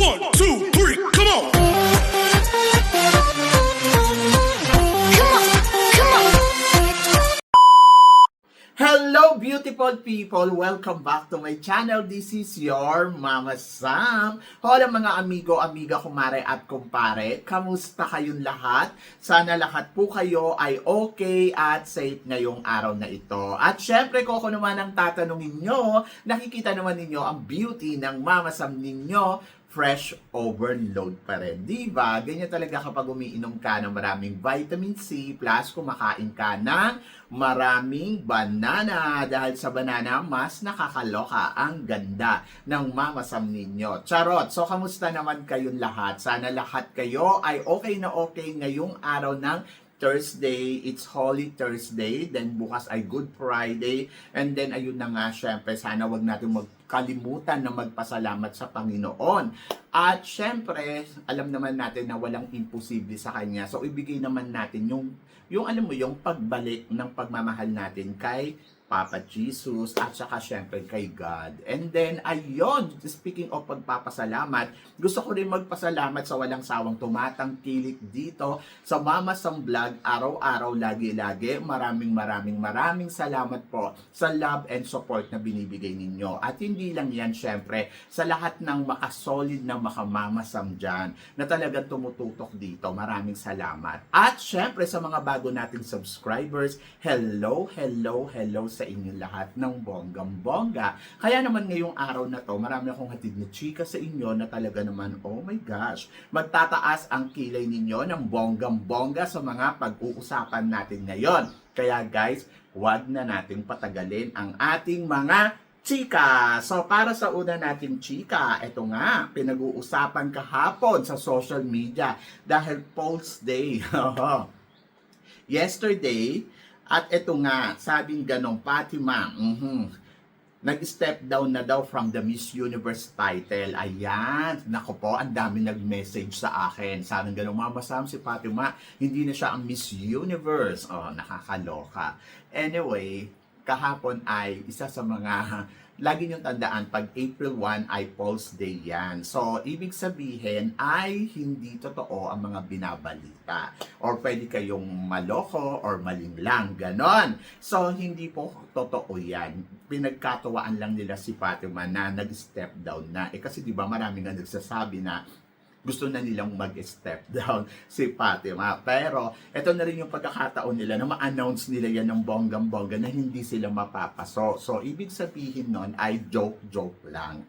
1, 2, 3, come on! Hello beautiful people! Welcome back to my channel. This is your Mama Sam. Hola mga amigo, amiga, kumare at kumpare. Kamusta kayong lahat? Sana lahat po kayo ay okay at safe ngayong araw na ito. At syempre kung ako naman ang tatanungin nyo, nakikita naman ninyo ang beauty ng Mama Sam ninyo. Fresh overload pa rin. Diba? Ganyan talaga kapag umiinom ka ng maraming vitamin C plus kumakain ka ng maraming banana. Dahil sa banana, mas nakakaloka ang ganda ng Mama Sam ninyo. Charot! So, kamusta naman kayong lahat? Sana lahat kayo ay okay na okay ngayong araw ng Thursday. It's Holy Thursday. Then bukas ay Good Friday. And then ayun na nga, syempre, sana wag natin magkalimutan na magpasalamat sa Panginoon. At syempre, alam naman natin na walang imposible sa Kanya. So ibigay naman natin yung alam mo, yung pagbalik ng pagmamahal natin kay Papa Jesus at saka syempre kay God. And then, ayun, speaking of pagpapasalamat, gusto ko rin magpasalamat sa walang sawang tumatangkilik dito sa Mama Sam Vlog, araw-araw, lagi-lagi. Maraming salamat po sa love and support na binibigay ninyo. At hindi lang yan, syempre, sa lahat ng makasolid na makamama Sam dyan na talagang tumututok dito. Maraming salamat. At syempre, sa mga bago nating subscribers, hello sa inyong lahat ng bonggang-bongga. Kaya naman ngayong araw na to, marami akong hatid na chika sa inyo na talaga naman, oh my gosh, magtataas ang kilay ninyo ng bonggang-bongga sa mga pag-uusapan natin ngayon. Kaya guys, huwag na nating patagalin ang ating mga chika. So para sa una nating chika, eto nga, pinag-uusapan kahapon sa social media dahil Pulse Day. Yesterday, at eto nga, sabing ganong, Fatima, nag-step down na daw from the Miss Universe title. Ayan, nako po, ang dami nag-message sa akin. Sabing ganong, Mama Sam, si Fatima, hindi na siya ang Miss Universe. Oh, nakakaloka. Anyway, kahapon ay isa sa mga lagi niyong tandaan, pag April 1 ay Pulse Day yan. So, ibig sabihin ay hindi totoo ang mga binabalita. Or pwede kayong maloko or malinlang, ganon. So, hindi po totoo yan. Pinagkatuwaan lang nila si Fatima na nag-step down na. Kasi di ba maraming nga nagsasabi na gusto na nilang mag-step down si Fatima. Pero, ito na rin yung pagkakataon nila na ma-announce nila yan ng bonggang-bongga na hindi sila mapapaso. So, ibig sabihin nun ay joke-joke lang.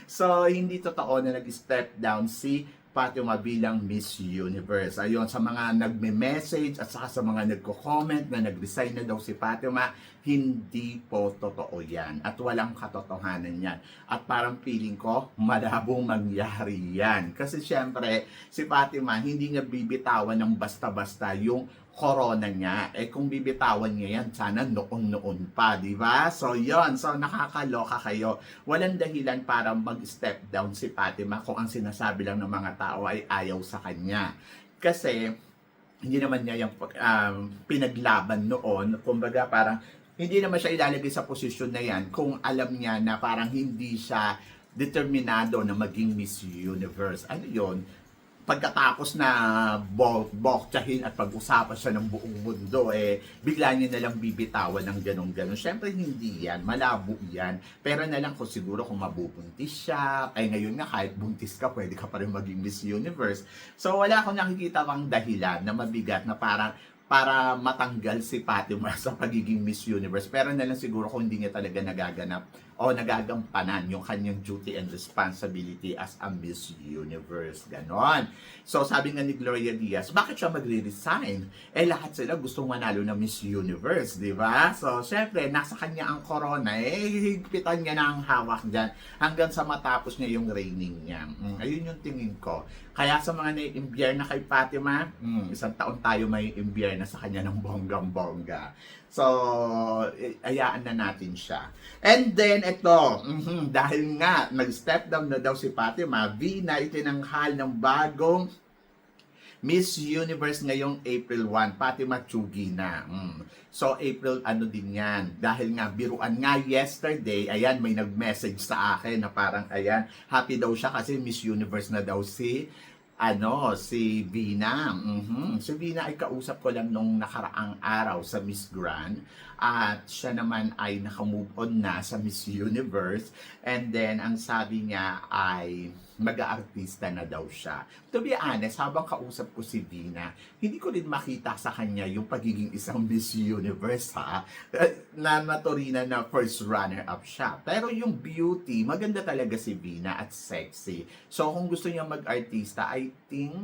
So, hindi totoo na nag-step down si Fatima bilang Miss Universe. Ayun, sa mga nagme-message at saka sa mga nagko-comment na nag-resign na daw si Fatima, hindi po totoo yan. At walang katotohanan yan. At parang feeling ko, malabong mangyari yan. Kasi syempre, si Fatima, hindi niya bibitawan ng basta-basta yung corona niya. Kung bibitawan niya yan, sana noon-noon pa, di ba? So, yon. So, nakakaloka kayo. Walang dahilan para mag-step down si Fatima kung ang sinasabi lang ng mga tao ay ayaw sa kanya. Kasi, hindi naman niya yung pinaglaban noon. Kumbaga, parang, hindi naman siya ilalagay sa posisyon na yan kung alam niya na parang hindi siya determinado na maging Miss Universe. Ano yun? Pagkatapos na boktsahin at pag-usapan siya ng buong mundo, bigla niya nalang bibitawan ng ganun-ganun. Siyempre, hindi yan. Malabo yan. Pero na lang kung siguro kung mabubuntis siya. Ngayon nga, kahit buntis ka, pwede ka pa rin maging Miss Universe. So, wala akong nakikita pang dahilan na mabigat na parang para matanggal si Fatima sa pagiging Miss Universe. Pero na lang siguro kung hindi niya talaga nagaganap o nagagampanan yung kanyang duty and responsibility as a Miss Universe. Ganon. So, sabi nga ni Gloria Diaz, bakit siya magre-resign? Lahat sila gustong manalo ng Miss Universe, di ba? So, syempre, nasa kanya ang corona. Higpitan niya na ang hawak dyan hanggang sa matapos niya yung reigning niya. Ayun yung tingin ko. Kaya sa mga nai-imbiyer na kay Fatima, isang taon tayo may imbiyer na sa kanya ng bonggang-bongga. So, ayaan na natin siya. And then, ito, dahil nga, nag-step down na daw si Fatima, V na itinanghal ng bagong Miss Universe ngayong April 1, Pati Machugi na. So, April ano din yan. Dahil nga, biruan nga yesterday, ayan, may nag-message sa akin na parang, ayan, happy daw siya kasi Miss Universe na daw si Vina. Si Vina ay kausap ko lang nung nakaraang araw sa Miss Grand. At siya naman ay nakamove on na sa Miss Universe. And then, ang sabi niya ay mag-aartista na daw siya. To be honest, habang kausap ko si Vina, hindi ko rin makita sa kanya yung pagiging isang Miss Universe, ha? Na maturina na first runner-up siya. Pero yung beauty, maganda talaga si Vina at sexy. So, kung gusto niya mag-artista, I think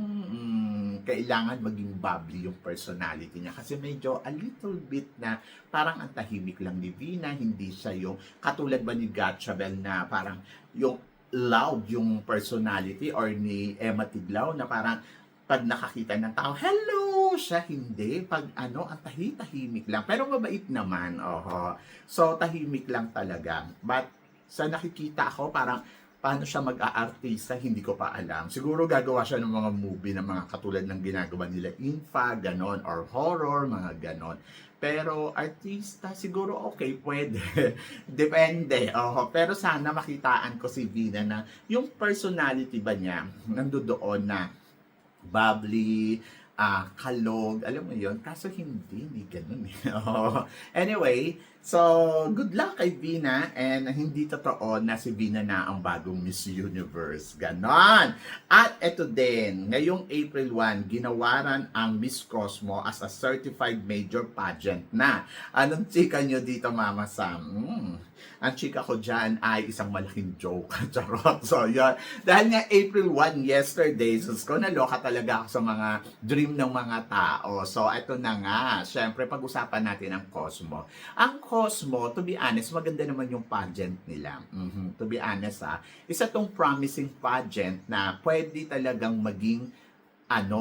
kailangan maging bubbly yung personality niya. Kasi medyo a little bit na parang ang tahimik lang ni Vina, hindi siya yung katulad ba ni Gatchabel na parang yung loud yung personality or ni Emma Tiglao na parang pag nakakita ng tao, hello! Siya hindi. Pag ang tahimik lang. Pero mabait naman. So, tahimik lang talaga. But, sa nakikita ko, parang paano siya mag-aartista, hindi ko pa alam. Siguro gagawa siya ng mga movie na mga katulad ng ginagawa nila Infa, ganon, or horror, mga ganon. Pero artista, siguro okay, pwede. Depende. Pero sana makitaan ko si Vina na yung personality ba niya, nandoon na bubbly, kalog, alam mo yun. Kaso hindi ganun eh. Anyway, so good luck kay Vina and hindi totoo na si Vina na ang bagong Miss Universe. Ganon! At eto din, ngayong April 1, ginawaran ang Miss Cosmo as a certified major pageant na. Anong chika nyo dito, Mama Sam? Ang chika ko dyan ay isang malaking joke. Charot. So, yun. Dahil nga April 1 yesterday, sus ko, naloka talaga ako sa mga dream ng mga tao. So, ito na nga. Siyempre, pag-usapan natin ang Cosmo. Ang Cosmo, to be honest, maganda naman yung pageant nila. To be honest, isa tong promising pageant na pwede talagang maging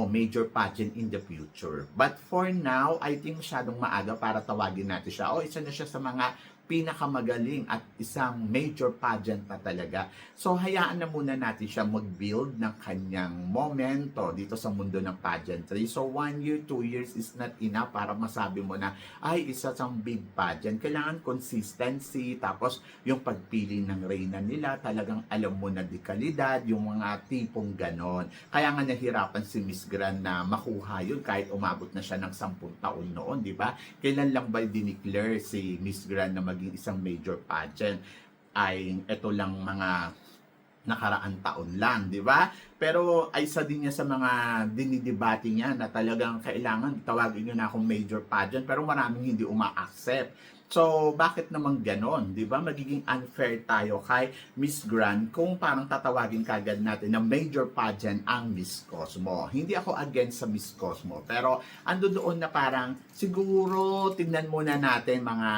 major pageant in the future. But for now, I think masyadong maaga para tawagin natin siya. Isa na siya sa mga pinakamagaling at isang major pageant na talaga. So, hayaan na muna natin siya mag-build ng kanyang momento dito sa mundo ng pageantry. So, 1 year, 2 years is not enough para masabi mo na, ay, isa siyang big pageant. Kailangan consistency, tapos yung pagpili ng reyna nila, talagang alam mo na dekalidad, yung mga tipong ganon. Kaya nga nahirapan si Miss Grand na makuha yun kahit umabot na siya ng 10 taon noon, di ba? Kailan lang ba dineclare si Miss Grand na maging isang major pageant? Ay ito lang mga nakaraan taon lang, di ba? Pero ay isa din niya sa mga dinidebate niya na talagang kailangan tawagin niyo na akong major pageant, pero maraming hindi uma-accept. So, bakit naman ganon? Di ba? Magiging unfair tayo kay Miss Grand kung parang tatawagin kagad natin na major pageant ang Miss Cosmo. Hindi ako against sa Miss Cosmo, pero ando doon na parang siguro tignan muna natin mga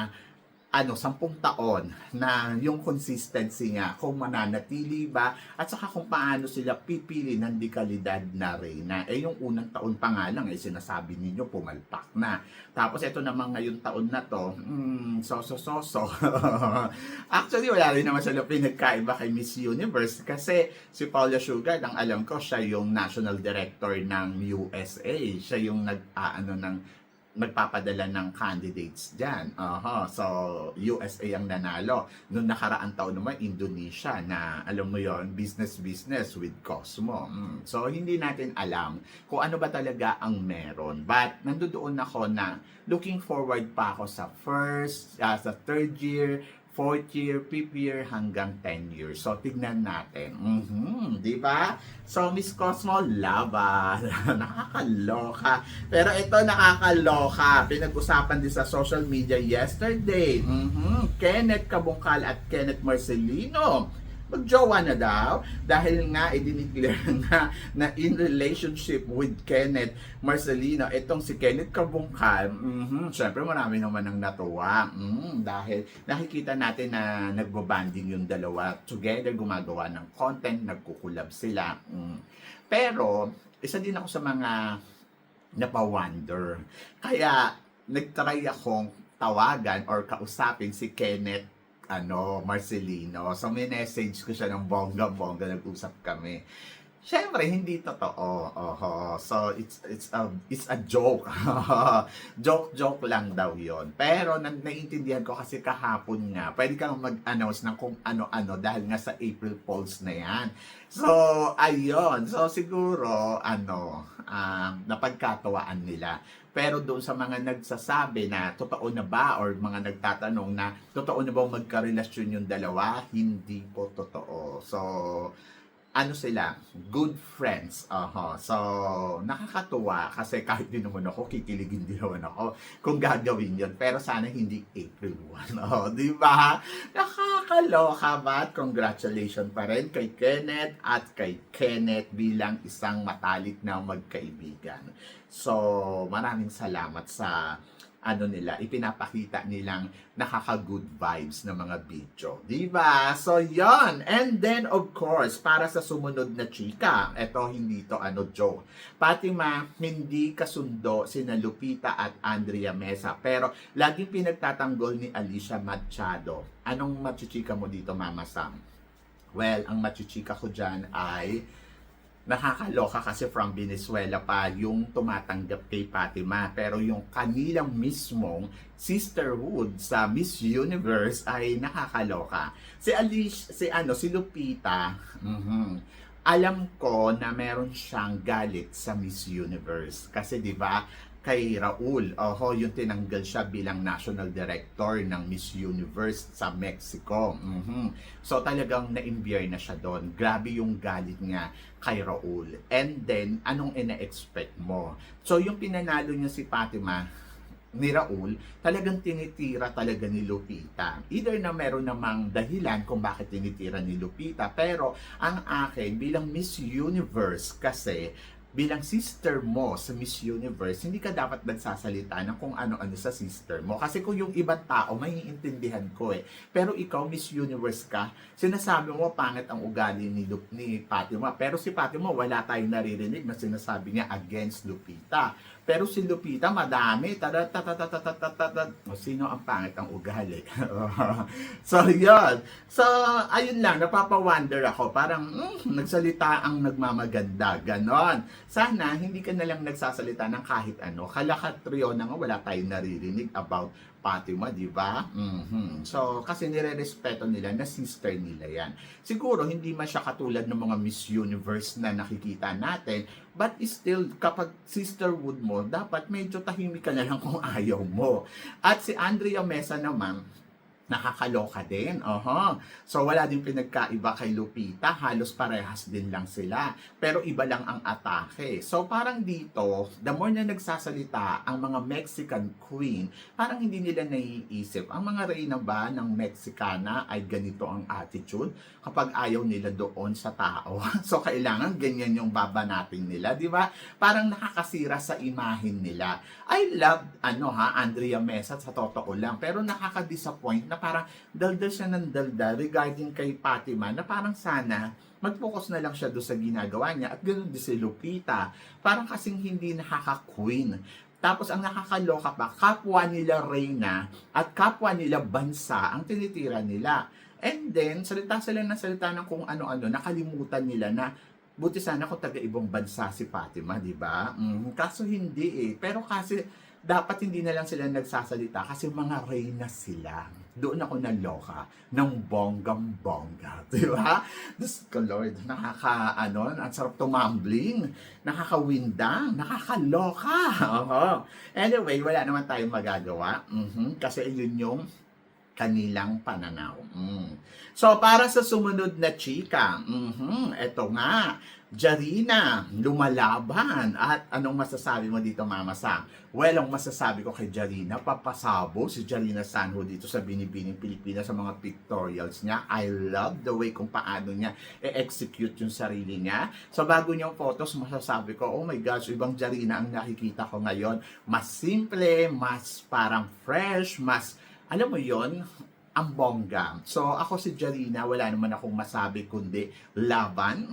10 taon na yung consistency nga, kung mananatili ba, at saka kung paano sila pipili ng dekalidad na reyna. Yung unang taon pa nga lang, sinasabi ninyo, pumalpak na. Tapos ito naman ngayon taon na to, so. Actually, wala rin naman sila pinagkaiba kay Miss Universe kasi si Paula Sugar, ang alam ko, siya yung national director ng USA. Siya yung nagpapadala ng candidates dyan. So, USA ang nanalo. Noong nakaraang taon naman, Indonesia na, alam mo yon, business with Cosmo. So, hindi natin alam kung ano ba talaga ang meron. But, nandoon ako na looking forward pa ako sa sa third year, 4th year, 5th year, hanggang 10 years. So, tignan natin. Di ba? So, Miss Cosmo, laban. Nakakaloka. Pero ito, nakakaloka. Pinag-usapan din sa social media yesterday. Kenneth Cabungcal at Kenneth Marcelino. Magjowa na daw dahil nga i-declare nga na in relationship with Kenneth Marcelino itong si Kenneth Cabungcal. Syempre marami naman ang natuwa dahil nakikita natin na nagbabanding yung dalawa together, gumagawa ng content, nagkukulab sila. Pero isa din ako sa mga napawonder, kaya nagtry akong tawagan or kausapin si Kenneth Marcelino. So, may message ko siya ng bongga-bongga, nag-usap kami. Siyempre hindi totoo, oho. So, it's a joke. Joke lang daw yon. Pero naiintindihan ko kasi kahapon nga, pwede kang mag-announce ng kung ano-ano dahil nga sa April Fools na yan. So, ayun. So, siguro, napagkatawaan nila. Pero doon sa mga nagsasabi na totoo na ba or mga nagtatanong na totoo na ba magkarelasyon yung dalawa, hindi po totoo. So, sila, good friends. So, nakakatuwa kasi kahit din naman ako, kikiligin din naman ako kung gagawin yun. Pero sana hindi April 1. Di ba? Nakakaloka ba? Congratulations pa rin kay Kenneth at kay Kenneth bilang isang matalik na magkaibigan. So, maraming salamat sa ipinapakita nilang nakaka-good vibes na mga video. Diba? So, yon. And then, of course, para sa sumunod na chika, eto hindi to joke. Fatima, hindi kasundo sina Lupita at Andrea Mesa. Pero, laging pinagtatanggol ni Alicia Machado. Anong machichika mo dito, Mama Sam? Well, ang machichika ko dyan ay nakakaloka kasi from Venezuela pa yung tumatanggap kay Fatima, pero yung kanilang mismong sisterhood sa Miss Universe ay nakakaloka. Si Lupita, alam ko na meron siyang galit sa Miss Universe kasi 'di ba kay Raul, yung tinanggal siya bilang National Director ng Miss Universe sa Mexico. So talagang na-imbiyer na siya doon. Grabe yung galit niya kay Raul. And then, anong ina-expect mo? So yung pinanalo niya si Fatima ni Raul, talagang tinitira talaga ni Lupita. Either na meron namang dahilan kung bakit tinitira ni Lupita, pero ang akin bilang Miss Universe kasi, bilang sister mo sa Miss Universe, hindi ka dapat nagsasalita ng kung ano-ano sa sister mo. Kasi kung yung ibang tao, maiintindihan ko eh. Pero ikaw, Miss Universe ka, sinasabi mo pangit ang ugali ni Fatima. Pero si Fatima, wala tayong naririnig na sinasabi niya against Lupita. Pero si Lupita, madami. Sino ang pangit ang ugali? So, yun. So, ayun lang. Napapa-wonder ako. Parang, nagsalita ang nagmamaganda. Ganon. Sana, hindi ka na lang nagsasalita ng kahit ano. Kalakatryo na nga, wala tayong naririnig about Fatima, di ba? So, kasi nire-respeto nila na sister nila yan. Siguro, hindi man siya katulad ng mga Miss Universe na nakikita natin, but still, kapag sisterhood mo, dapat medyo tahimik ka na lang kung ayaw mo. At si Andrea Mesa naman, nakakaloka din. So, wala din pinagkaiba kay Lupita. Halos parehas din lang sila. Pero iba lang ang atake. So, parang dito, the more na nagsasalita ang mga Mexican queen, parang hindi nila naiisip. Ang mga reyna ba ng Mexicana ay ganito ang attitude kapag ayaw nila doon sa tao. So, kailangan ganyan yung babanating nila. Di ba? Parang nakakasira sa imahin nila. I love, Andrea Mesa sa totoo lang. Pero nakaka-disappoint na parang daldal siya ng daldal regarding kay Fatima na parang sana mag-focus na lang siya doon sa ginagawa niya at ganoon din si Lupita. Parang kasing hindi nakaka-queen. Tapos ang nakakaloka pa, kapwa nila reyna at kapwa nila bansa ang tinitira nila. And then, salita sila ng salita ng kung ano-ano, nakalimutan nila na buti sana kung taga-ibang bansa si Fatima, di ba? Kaso hindi eh. Pero kasi dapat hindi na lang sila nagsasalita kasi mga reyna sila. Doon ako naloka ng bonggang-bongga. Di ba? Diyos ko Lord, ang sarap tumambling, nakakawindang, nakakaloka. Anyway, wala naman tayong magagawa. Kasi yun yung kanilang pananaw. So, para sa sumunod na chika, eto nga, Jarina, lumalaban. At anong masasabi mo dito, Mama Sam? Well, ang masasabi ko kay Jarina, papasabo si Jarina Sanho dito sa Binibining Pilipinas sa mga pictorials niya. I love the way kung paano niya i-execute yung sarili niya. Sa bago niyang photos, masasabi ko, oh my gosh, ibang Jarina ang nakikita ko ngayon. Mas simple, mas parang fresh, mas, alam mo yon, ang bongga. So, ako si Jarina, wala naman akong masabi kundi laban.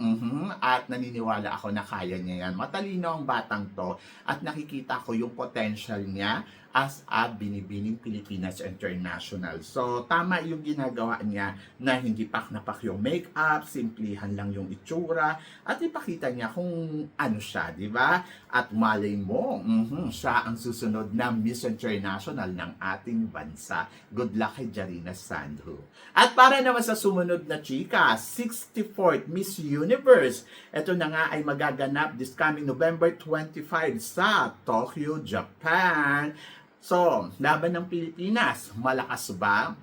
At naniniwala ako na kaya niya yan. Matalino ang batang to at nakikita ko yung potential niya as a Binibining Pilipinas International. So, tama yung ginagawa niya na hindi pak-napak yung makeup, simplihan lang yung itsura, at ipakita niya kung ano siya, di ba? At malay mo, siya ang susunod na Miss International ng ating bansa. Good luck kay Jarina Sandhu. At para naman sa sumunod na chika, 64th Miss Universe. Ito na nga ay magaganap this coming November 25 sa Tokyo, Japan. So, laban ng Pilipinas, malakas ba?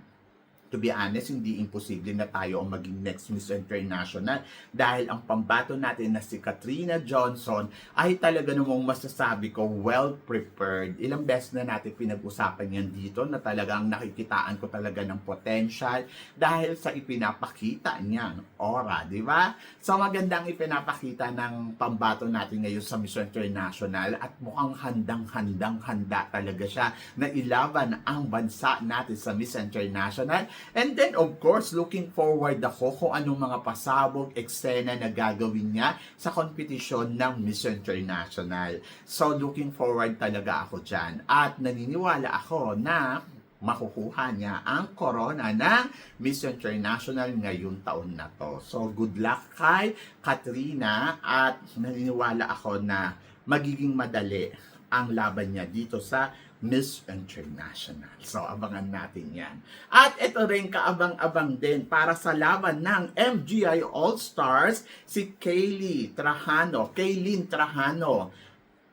To be honest, hindi imposible na tayo ang maging next Miss International dahil ang pambato natin na si Katrina Johnson ay talaga namang masasabi ko well prepared. Ilang beses na natin pinag-usapan yan dito na talagang nakikitaan ko talaga ng potential dahil sa ipinapakita niyang aura, di ba? So magandang ipinapakita ng pambato natin ngayon sa Miss International at mukhang handa talaga siya na ilaban ang bansa natin sa Miss International. And then, of course, looking forward ako kung anong mga pasabog, eksena na gagawin niya sa kompetisyon ng Miss International. So, looking forward talaga ako dyan. At naniniwala ako na makukuha niya ang corona ng Miss International ngayong taon na to. So, good luck kay Katrina at naniniwala ako na magiging madali ang laban niya dito sa Miss International. So, abangan natin yan. At ito rin kaabang-abang din para sa laban ng MGI All-Stars, si Kaylin Trajano.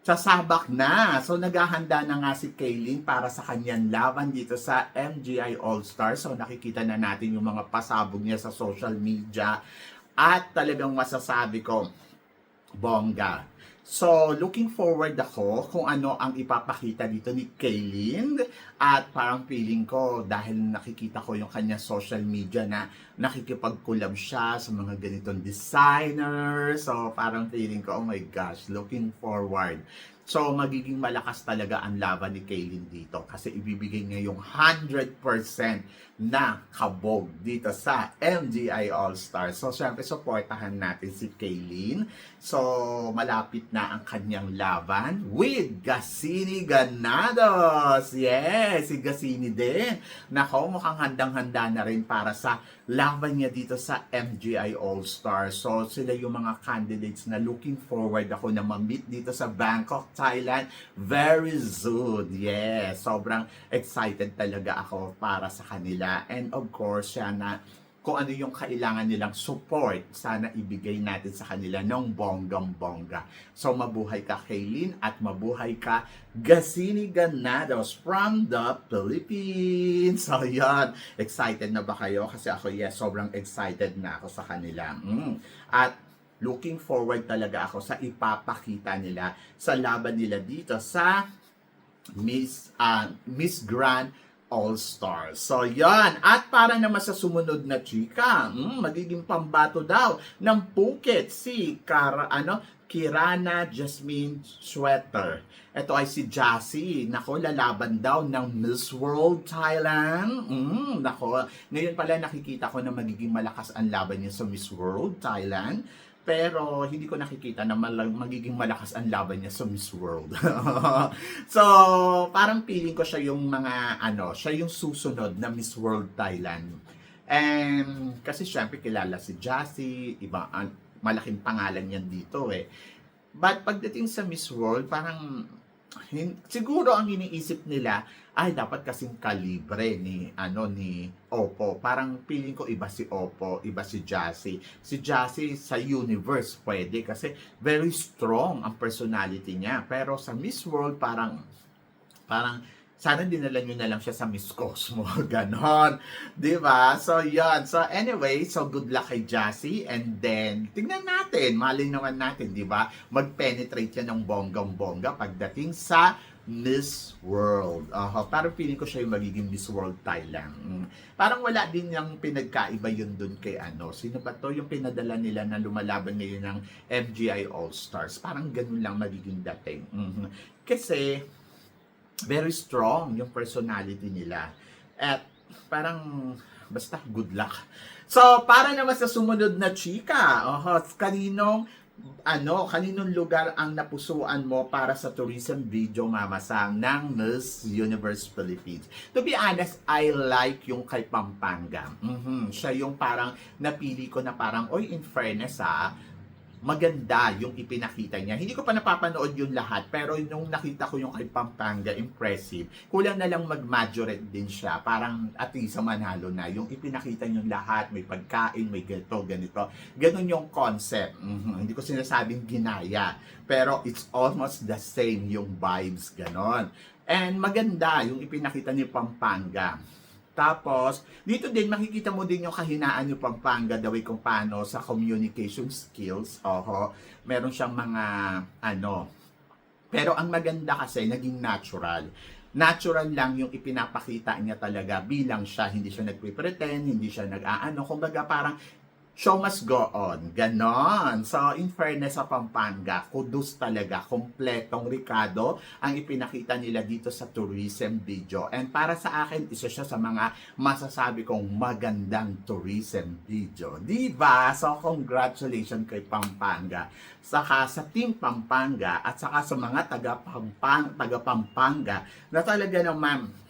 Sasabak na. So, naghahanda na nga si Kaylin para sa kanyang laban dito sa MGI All-Stars. So, nakikita na natin yung mga pasabog niya sa social media. At talagang masasabi ko, bongga. So, looking forward ako kung ano ang ipapakita dito ni Kaylin. At parang feeling ko, dahil nakikita ko yung kanya social media na nakikipag-collab siya sa mga ganitong designers. So, parang feeling ko, oh my gosh, looking forward. So, magiging malakas talaga ang laban ni Kaylin dito kasi ibibigay niya yung 100% na kabog dito sa MGI All-Stars. So, syempre, supportahan natin si Kaylin. So, malapit na ang kanyang laban with Gassini Ganados. Yes, si Gassini din. Nako, mukhang handang-handa na rin para sa laban niya dito sa MGI All-Stars. So, sila yung mga candidates na looking forward ako na ma-meet dito sa Bangkok, Thailand very soon. Yes, sobrang excited talaga ako para sa kanila. And of course, sana kung ano yung kailangan nilang support, sana ibigay natin sa kanila ng bonggang-bongga. So, mabuhay ka, Kaylin, at mabuhay ka, Gassini Ganados from the Philippines. So, yan. Excited na ba kayo? Kasi ako, yes, sobrang excited na ako sa kanila. At looking forward talaga ako sa ipapakita nila sa laban nila dito sa Miss Grand All-Stars. So, yan. At para naman sa sumunod na chika, magiging pambato daw ng Phuket si Kirana Jasmine Sweater. Ito ay si Jassy. Nako, lalaban daw ng Miss World Thailand. Nako, ngayon pala nakikita ko na magiging malakas ang laban niya sa Miss World Thailand. Pero hindi ko nakikita na magiging malakas ang laban niya sa Miss World. So, parang feeling ko siya yung siya yung susunod na Miss World Thailand. And kasi syempre kilala si Jassy, iba, malaking pangalan yan dito eh. But pagdating sa Miss World, parang siguro ang iniisip nila ay dapat kasing kalibre ni Oppo. Parang feeling ko iba si Oppo, iba si Jassy. Si Jassy sa universe pwede kasi very strong ang personality niya. Pero sa Miss World parang sana dinala nyo na lang siya sa Miss Cosmo. Ganon. Diba? So, yan. So, anyway, so good luck kay Jassy. And then, tingnan natin. Malay naman natin, diba? Mag-penetrate yan ng bonggang-bongga pagdating sa Miss World. Parang feeling ko siya yung magiging Miss World Thailand. Parang wala din yung pinagkaiba yun dun kay sino ba to? Yung pinadala nila na lumalaban ngayon ng MGI All-Stars. Parang ganun lang magiging dating. Kasi, very strong yung personality nila. At parang, basta good luck. So, para naman sa sumunod na chika, kaninong kaninong lugar ang napusuan mo para sa tourism video, Mama Sam, ng Miss Universe Philippines? To be honest, I like yung kay Pampanga. Siya yung parang napili ko na parang, oy, in fairness maganda yung ipinakita niya. Hindi ko pa napapanood yung lahat, pero nung nakita ko yung kay Pampanga, impressive. Kulang na lang mag-majorate din siya. Parang at least manalo na. Yung ipinakita niyo lahat, may pagkain, may ganito. Ganon yung concept. Hindi ko sinasabing ginaya. Pero it's almost the same yung vibes, ganon. And maganda yung ipinakita ni Pampanga. Tapos, dito din makikita mo din yung kahinaan ni Pampanga, the way kung paano sa communication skills. Meron siyang mga pero ang maganda kasi naging natural. Natural lang yung ipinapakita niya talaga bilang siya, hindi siya nagpe-pretend, hindi siya kumbaga parang show must go on. Ganon. So, in fairness sa Pampanga, kudos talaga. Kompletong Ricardo ang ipinakita nila dito sa tourism video. And para sa akin, isa siya sa mga masasabi kong magandang tourism video. Diba? So, congratulations kay Pampanga. Saka sa Team Pampanga at saka sa mga taga-Pampanga na talaga naman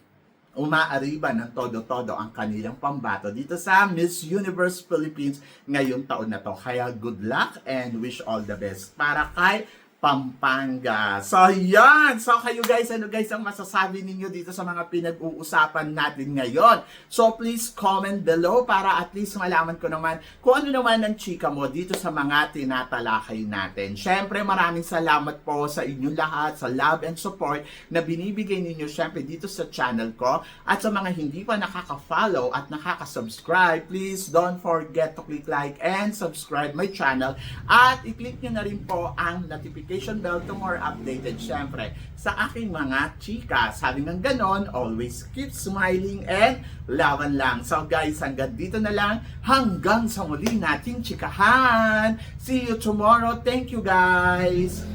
umaariba ng todo-todo ang kanilang pambato dito sa Miss Universe Philippines ngayong taon na to. Kaya good luck and wish all the best para kay Pampanga. So, yan! So, kayo guys, ano guys ang masasabi ninyo dito sa mga pinag-uusapan natin ngayon? So, please comment below para at least malaman ko naman kung ano naman ang chika mo dito sa mga tinatalakay natin. Syempre, maraming salamat po sa inyong lahat, sa love and support na binibigay ninyo syempre dito sa channel ko. At sa mga hindi pa nakaka-follow at nakaka-subscribe, please don't forget to click like and subscribe my channel. At i-click nyo na rin po ang notification bell to more updated syempre sa aking mga chika. Sabi ng ganon, always keep smiling and laban lang. So guys, hanggang dito na lang. Hanggang sa muli nating chikahan. See you tomorrow. Thank you guys.